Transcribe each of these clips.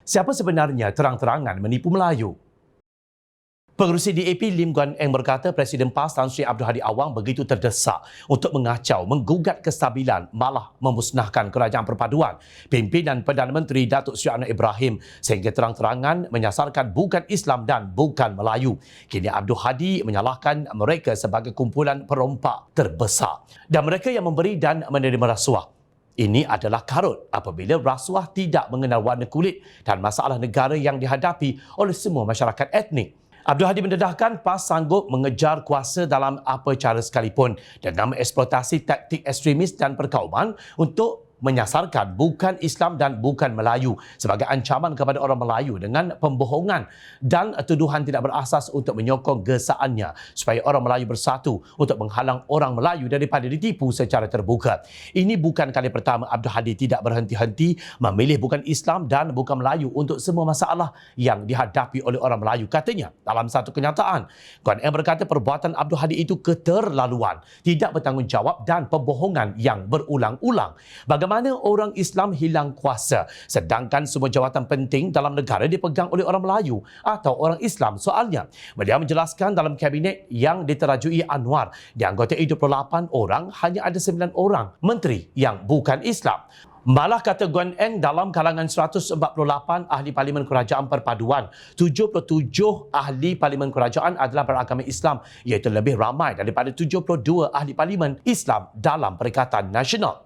Siapa sebenarnya terang-terangan menipu Melayu? Pengerusi DAP Lim Guan Eng berkata Presiden PAS Tan Sri Abdul Hadi Awang begitu terdesak untuk mengacau, menggugat kestabilan, malah memusnahkan Kerajaan Perpaduan. Pimpinan Perdana Menteri Datuk Seri Anwar Ibrahim sehingga terang-terangan menyasarkan bukan Islam dan bukan Melayu. Kini Abdul Hadi menyalahkan mereka sebagai kumpulan perompak terbesar dan mereka yang memberi dan menerima rasuah. Ini adalah karut apabila rasuah tidak mengenal warna kulit dan masalah negara yang dihadapi oleh semua masyarakat etnik. Abdul Hadi mendedahkan PAS sanggup mengejar kuasa dalam apa cara sekalipun dengan mengeksploitasi taktik ekstremis dan perkauman untuk menyasarkan bukan Islam dan bukan Melayu sebagai ancaman kepada orang Melayu dengan pembohongan dan tuduhan tidak berasas untuk menyokong gesaannya supaya orang Melayu bersatu untuk menghalang orang Melayu daripada ditipu secara terbuka. Ini bukan kali pertama Abdul Hadi tidak berhenti-henti memilih bukan Islam dan bukan Melayu untuk semua masalah yang dihadapi oleh orang Melayu. Katanya dalam satu kenyataan, Guan Eng berkata perbuatan Abdul Hadi itu keterlaluan, tidak bertanggungjawab dan pembohongan yang berulang-ulang. Bagaimana orang Islam hilang kuasa sedangkan semua jawatan penting dalam negara dipegang oleh orang Melayu atau orang Islam? Soalnya, beliau menjelaskan dalam kabinet yang diterajui Anwar, dianggota 28 orang, hanya ada 9 orang menteri yang bukan Islam. Malah kata Guan Eng, dalam kalangan 148 ahli Parlimen Kerajaan Perpaduan, 77 ahli Parlimen Kerajaan adalah beragama Islam, iaitu lebih ramai daripada 72 ahli Parlimen Islam dalam Perikatan Nasional.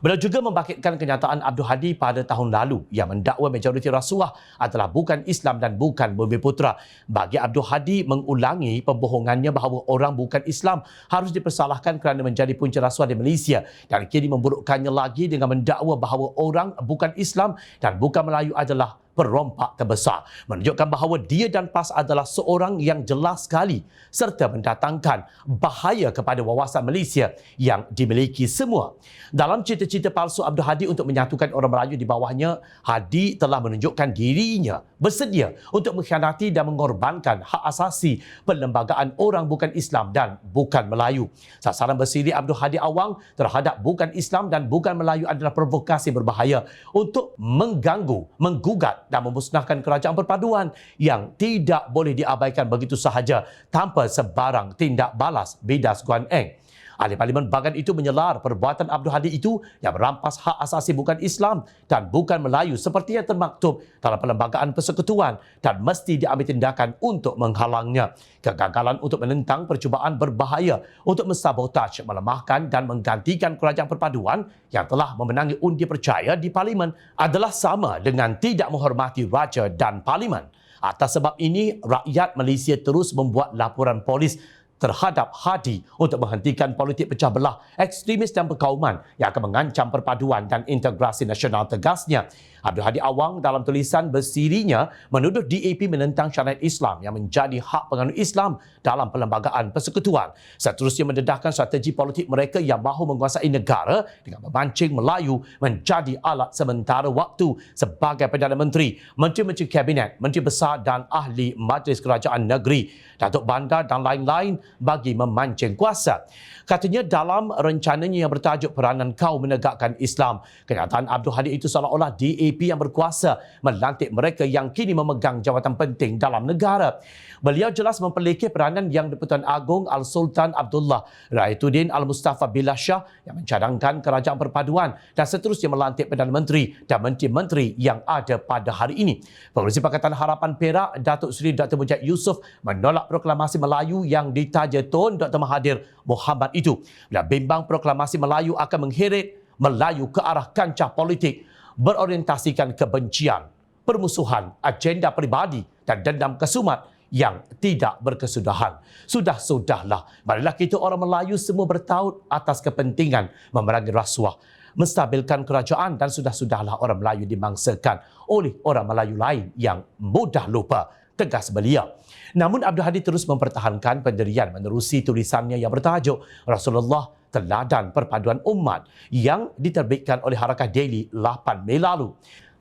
Beliau juga membangkitkan kenyataan Abdul Hadi pada tahun lalu yang mendakwa majoriti rasuah adalah bukan Islam dan bukan Bumiputera. Bagi Abdul Hadi mengulangi pembohongannya bahawa orang bukan Islam harus dipersalahkan kerana menjadi punca rasuah di Malaysia dan kini memburukkannya lagi dengan mendakwa bahawa orang bukan Islam dan bukan Melayu adalah perompak terbesar, menunjukkan bahawa dia dan PAS adalah seorang yang jelas sekali serta mendatangkan bahaya kepada wawasan Malaysia yang dimiliki semua. Dalam cita-cita palsu Abdul Hadi untuk menyatukan orang Melayu di bawahnya, Hadi telah menunjukkan dirinya bersedia untuk mengkhianati dan mengorbankan hak asasi perlembagaan orang bukan Islam dan bukan Melayu. Sasaran bersiri Abdul Hadi Awang terhadap bukan Islam dan bukan Melayu adalah provokasi berbahaya untuk mengganggu, menggugat dan memusnahkan Kerajaan Perpaduan yang tidak boleh diabaikan begitu sahaja tanpa sebarang tindak balas, bidas Guan Eng. Ahli Parlimen Bagan itu menyelar perbuatan Abdul Hadi itu yang merampas hak asasi bukan Islam dan bukan Melayu seperti yang termaktub dalam Perlembagaan Persekutuan dan mesti diambil tindakan untuk menghalangnya. Kegagalan untuk menentang percubaan berbahaya untuk mensabotaj, melemahkan dan menggantikan Kerajaan Perpaduan yang telah memenangi undi percaya di Parlimen adalah sama dengan tidak menghormati Raja dan Parlimen. Atas sebab ini, rakyat Malaysia terus membuat laporan polis terhadap Hadi untuk menghentikan politik pecah belah, ekstremis dan perkauman yang akan mengancam perpaduan dan integrasi nasional, tegasnya. Abdul Hadi Awang dalam tulisan bersirinya menuduh DAP menentang syariat Islam yang menjadi hak penganut Islam dalam Perlembagaan Persekutuan. Seterusnya mendedahkan strategi politik mereka yang mahu menguasai negara dengan memancing Melayu menjadi alat sementara waktu sebagai Perdana Menteri, Menteri-Menteri Kabinet, Menteri Besar dan Ahli Majlis Kerajaan Negeri, Datuk Bandar dan lain-lain bagi memancing kuasa. Katanya dalam rencananya yang bertajuk Peranan Kau Menegakkan Islam, kenyataan Abdul Hadi itu seolah-olah DAP yang berkuasa melantik mereka yang kini memegang jawatan penting dalam negara. Beliau jelas memperlekeh peranan yang Di-Pertuan Agong Al-Sultan Abdullah Raituddin Al-Mustafa Billah Shah yang mencadangkan Kerajaan Perpaduan dan seterusnya melantik Perdana Menteri dan menteri-menteri yang ada pada hari ini. Pengerusi Pakatan Harapan Perak Datuk Seri Dr. Mujahid Yusof menolak proklamasi Melayu yang ditaja Tun Dr. Mahathir Mohamad itu. Beliau bimbang proklamasi Melayu akan mengheret Melayu ke arah kancah politik berorientasikan kebencian, permusuhan, agenda peribadi dan dendam kesumat yang tidak berkesudahan. Sudahlah, marilah kita orang Melayu semua bertaut atas kepentingan memerangi rasuah, menstabilkan kerajaan dan sudahlah orang Melayu dimangsakan oleh orang Melayu lain yang mudah lupa, tegas beliau. Namun Abdul Hadi terus mempertahankan pendirian menerusi tulisannya yang bertajuk Rasulullah Teladan Perpaduan Umat yang diterbitkan oleh Harakah Daily 8 Mei lalu.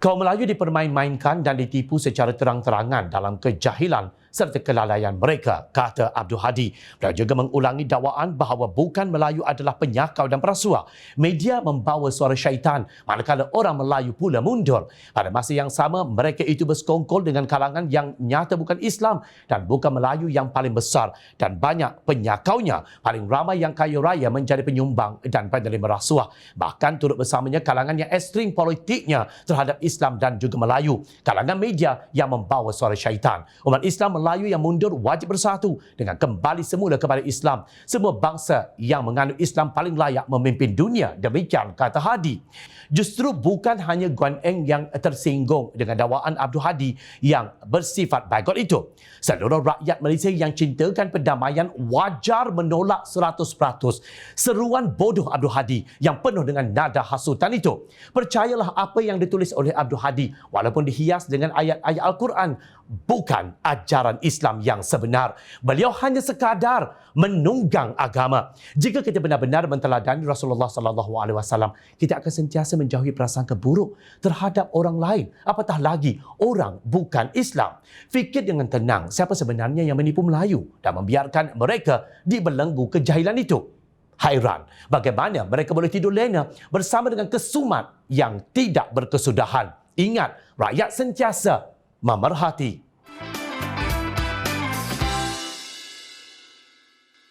Kaum Melayu dipermain-mainkan dan ditipu secara terang-terangan dalam kejahilan serta kelalaian mereka, kata Abdul Hadi. Beliau juga mengulangi dakwaan bahawa bukan Melayu adalah penyakau dan perasuah. Media membawa suara syaitan, manakala orang Melayu pula mundur. Pada masa yang sama, mereka itu bersekongkol dengan kalangan yang nyata bukan Islam dan bukan Melayu yang paling besar, dan banyak penyakaunya. Paling ramai yang kaya raya menjadi penyumbang dan penerima rasuah. Bahkan turut bersamanya kalangan yang ekstrim politiknya terhadap Islam dan juga Melayu. Kalangan media yang membawa suara syaitan. Umat Islam Melayu yang mundur wajib bersatu dengan kembali semula kepada Islam. Semua bangsa yang menganut Islam paling layak memimpin dunia. Demikian kata Hadi. Justru bukan hanya Guan Eng yang tersinggung dengan dakwaan Abdul Hadi yang bersifat baigot itu. Seluruh rakyat Malaysia yang cintakan perdamaian wajar menolak 100% seruan bodoh Abdul Hadi yang penuh dengan nada hasutan itu. Percayalah apa yang ditulis oleh Abdul Hadi walaupun dihias dengan ayat-ayat Al-Quran bukan ajaran Islam yang sebenar. Beliau hanya sekadar menunggang agama. Jika kita benar-benar menteladani Rasulullah SAW, kita akan sentiasa menjauhi prasangka buruk terhadap orang lain, apatah lagi orang bukan Islam. Fikir dengan tenang siapa sebenarnya yang menipu Melayu dan membiarkan mereka dibelenggu kejahilan itu. Hairan bagaimana mereka boleh tidur lena bersama dengan kesumat yang tidak berkesudahan. Ingat, rakyat sentiasa memerhati